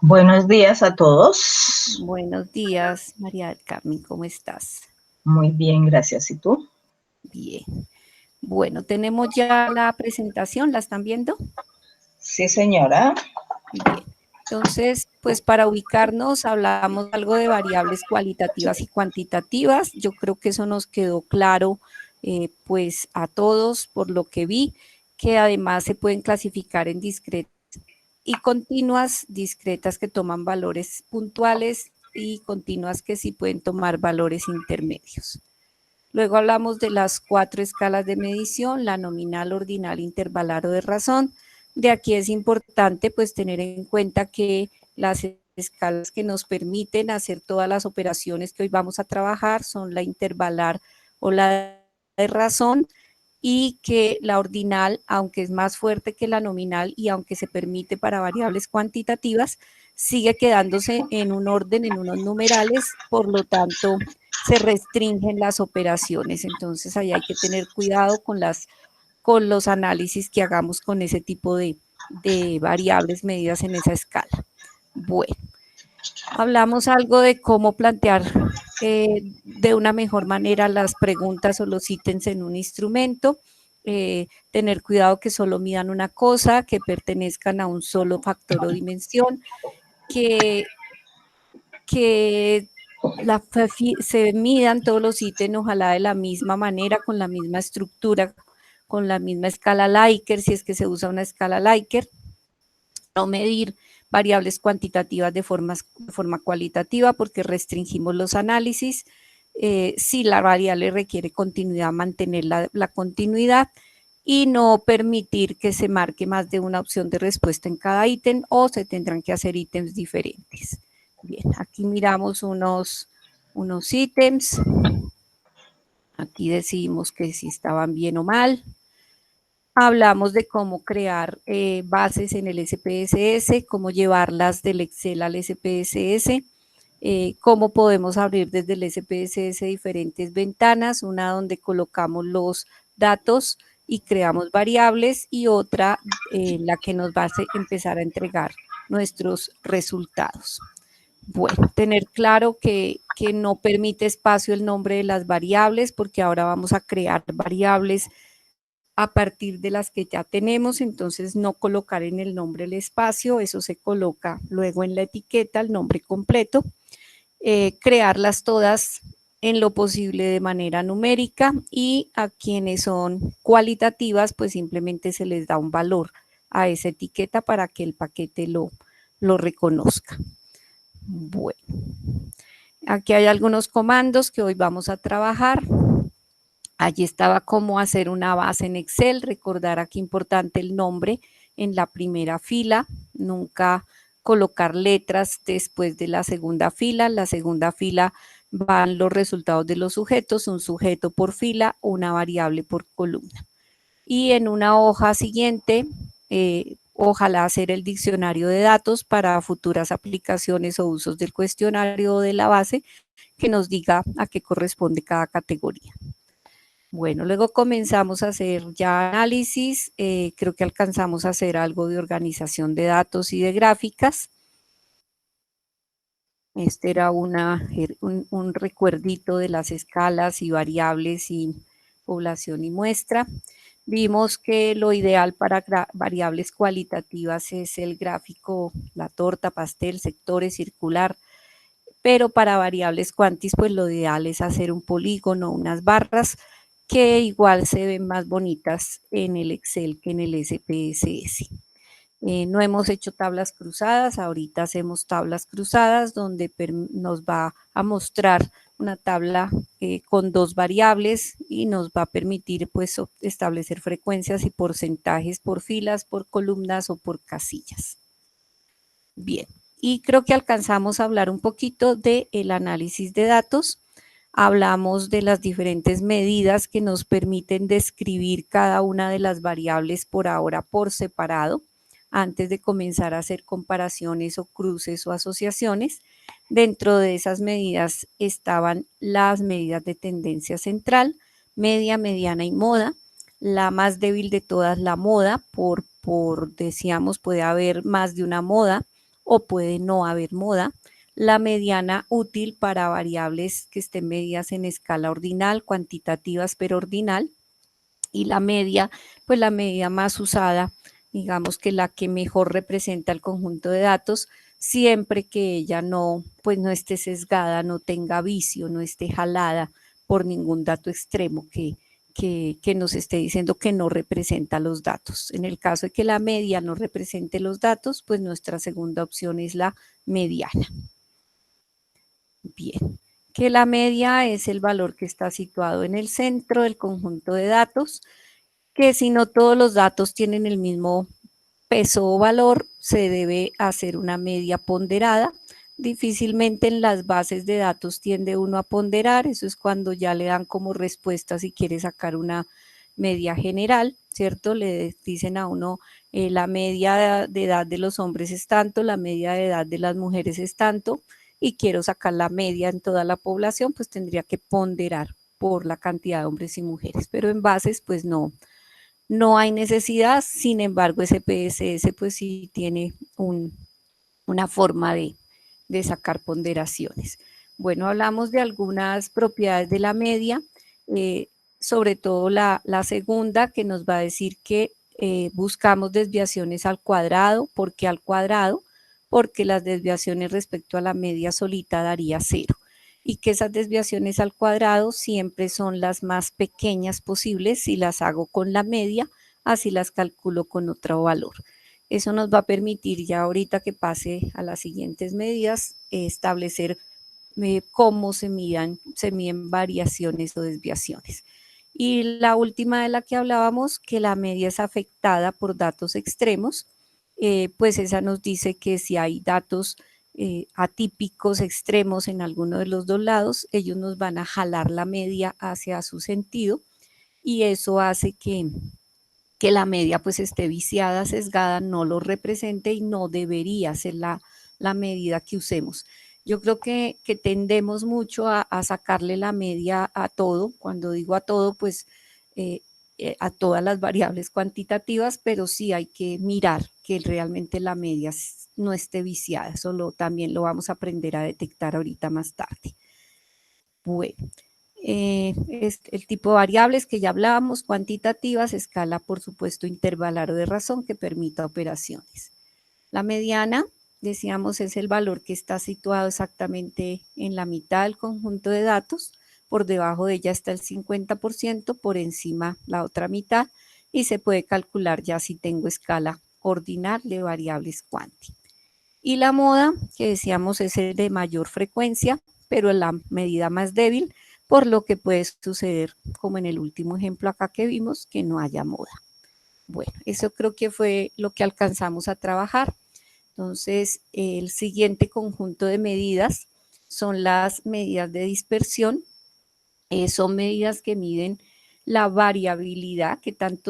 Buenos días a todos. Buenos días, María del Carmen, ¿cómo estás? Muy bien, gracias. ¿Y tú? Bien. Bueno, tenemos ya la presentación, ¿la están viendo? Sí, señora. Bien. Entonces, pues para ubicarnos, hablamos algo de variables cualitativas y cuantitativas. Yo creo que eso nos quedó claro, pues a todos, por lo que vi, que además se pueden clasificar en discretas y continuas, discretas que toman valores puntuales y continuas que sí pueden tomar valores intermedios. Luego hablamos de las 4 escalas de medición, la nominal, ordinal, intervalar o de razón. De aquí es importante pues tener en cuenta que las escalas que nos permiten hacer todas las operaciones que hoy vamos a trabajar son la intervalar o la de razón, y que la ordinal, aunque es más fuerte que la nominal y aunque se permite para variables cuantitativas, sigue quedándose en un orden, en unos numerales, por lo tanto se restringen las operaciones. Entonces ahí hay que tener cuidado con los análisis que hagamos con ese tipo de variables medidas en esa escala. Bueno, hablamos algo de cómo plantear de una mejor manera las preguntas o los ítems en un instrumento. Tener cuidado que solo midan una cosa, que pertenezcan a un solo factor o dimensión, que se midan todos los ítems, ojalá de la misma manera, con la misma estructura, con la misma escala Likert, si es que se usa una escala Likert. No medir variables cuantitativas de forma cualitativa porque restringimos los análisis. Si la variable requiere continuidad, mantener la continuidad y no permitir que se marque más de una opción de respuesta en cada ítem o se tendrán que hacer ítems diferentes. Bien, aquí miramos unos ítems. Aquí decidimos que si estaban bien o mal. Hablamos de cómo crear bases en el SPSS, cómo llevarlas del Excel al SPSS, cómo podemos abrir desde el SPSS diferentes ventanas, una donde colocamos los datos y creamos variables y otra la que nos va a empezar a entregar nuestros resultados. Bueno, tener claro que no permite espacio el nombre de las variables porque ahora vamos a crear variables a partir de las que ya tenemos, entonces no colocar en el nombre el espacio, eso se coloca luego en la etiqueta, el nombre completo, crearlas todas en lo posible de manera numérica y a quienes son cualitativas pues simplemente se les da un valor a esa etiqueta para que el paquete lo reconozca. Bueno, aquí hay algunos comandos que hoy vamos a trabajar. Allí estaba cómo hacer una base en Excel, recordar aquí importante el nombre en la primera fila, nunca colocar letras después de la segunda fila. En la segunda fila van los resultados de los sujetos, un sujeto por fila, una variable por columna. Y en una hoja siguiente, ojalá hacer el diccionario de datos para futuras aplicaciones o usos del cuestionario de la base que nos diga a qué corresponde cada categoría. Bueno, luego comenzamos a hacer ya análisis, creo que alcanzamos a hacer algo de organización de datos y de gráficas. Este era un recuerdito de las escalas y variables y población y muestra. Vimos que lo ideal para variables cualitativas es el gráfico, la torta, pastel, sectores, circular, pero para variables cuantis pues lo ideal es hacer un polígono, unas barras, que igual se ven más bonitas en el Excel que en el SPSS. No hemos hecho tablas cruzadas, ahorita hacemos tablas cruzadas donde nos va a mostrar una tabla con dos variables y nos va a permitir pues establecer frecuencias y porcentajes por filas, por columnas o por casillas. Bien, y creo que alcanzamos a hablar un poquito del análisis de datos. Hablamos de las diferentes medidas que nos permiten describir cada una de las variables por ahora por separado, antes de comenzar a hacer comparaciones o cruces o asociaciones. Dentro de esas medidas estaban las medidas de tendencia central, media, mediana y moda. La más débil de todas, la moda, decíamos, puede haber más de una moda o puede no haber moda. La mediana útil para variables que estén medidas en escala ordinal, cuantitativas pero ordinal. Y la media, pues la medida más usada, digamos que la que mejor representa el conjunto de datos, siempre que ella no, pues no esté sesgada, no tenga vicio, no esté jalada por ningún dato extremo que nos esté diciendo que no representa los datos. En el caso de que la media no represente los datos, pues nuestra segunda opción es la mediana. Bien, que la media es el valor que está situado en el centro del conjunto de datos, que si no todos los datos tienen el mismo peso o valor, se debe hacer una media ponderada. Difícilmente en las bases de datos tiende uno a ponderar, eso es cuando ya le dan como respuesta si quiere sacar una media general, ¿cierto? Le dicen a uno la media de edad de los hombres es tanto, la media de edad de las mujeres es tanto, y quiero sacar la media en toda la población, pues tendría que ponderar por la cantidad de hombres y mujeres, pero en bases pues no hay necesidad. Sin embargo, ese PSS pues sí tiene una forma de sacar ponderaciones. Bueno, hablamos de algunas propiedades de la media, sobre todo la segunda, que nos va a decir que buscamos desviaciones al cuadrado. ¿Por qué al cuadrado? Porque las desviaciones respecto a la media solita daría 0. Y que esas desviaciones al cuadrado siempre son las más pequeñas posibles si las hago con la media, así las calculo con otro valor. Eso nos va a permitir ya ahorita que pase a las siguientes medidas, establecer cómo se miden variaciones o desviaciones. Y la última de la que hablábamos, que la media es afectada por datos extremos, pues esa nos dice que si hay datos atípicos extremos en alguno de los dos lados, ellos nos van a jalar la media hacia su sentido, y eso hace que la media pues esté viciada, sesgada, no lo represente y no debería ser la medida que usemos. Yo creo que tendemos mucho a sacarle la media a todo. Cuando digo a todo, pues a todas las variables cuantitativas, pero sí hay que mirar que realmente la media no esté viciada. Eso también lo vamos a aprender a detectar ahorita más tarde. Bueno, es el tipo de variables que ya hablábamos, cuantitativas, escala por supuesto intervalar o de razón que permita operaciones. La mediana, decíamos, es el valor que está situado exactamente en la mitad del conjunto de datos. Por debajo de ella está el 50%, por encima la otra mitad, y se puede calcular ya si tengo escala ordinal de variables cuanti. Y la moda, que decíamos, es el de mayor frecuencia, pero la medida más débil, por lo que puede suceder, como en el último ejemplo acá que vimos, que no haya moda. Bueno, eso creo que fue lo que alcanzamos a trabajar. Entonces, el siguiente conjunto de medidas son las medidas de dispersión. Son medidas que miden la variabilidad, que tanto